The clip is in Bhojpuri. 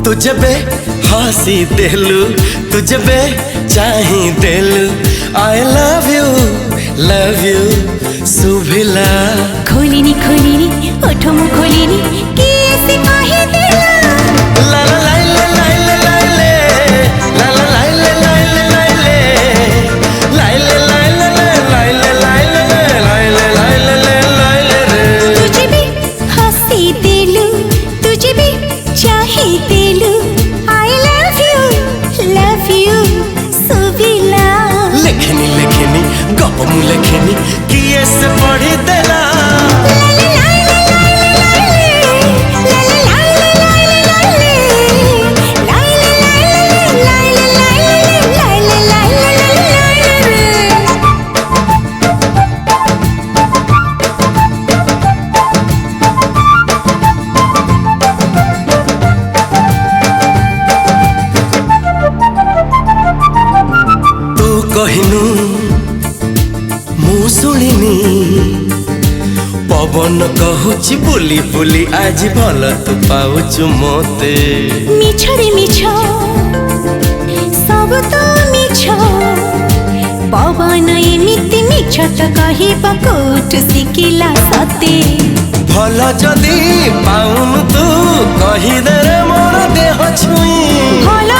तुझे बे हंसी दिलू तुझे बे चाही दिलू आई लव यू सुभिला खोलिनी ओठो मु खोलिनी कि ऐसे काहे दिला ला ला ला ला ला ला ला ला ला ला ला ला ला ला ला तुझे भी हंसी दिलू तुझे भी चाहे दिलू आई लव यू सुभिला लेखनी गप मु लेखनी कि ऐसे पढ़ी देला कहिनु मु शुणिनी पवन कहूची बुली बुली आज भल तू पाउचु मोते मिछ रे मिछ सब तो मिछ पवन एमिति मिछ तो कहिबा कोठ सिकिला सते भल जदी पाउनु तू कहि दे रे मोर देह छुई भल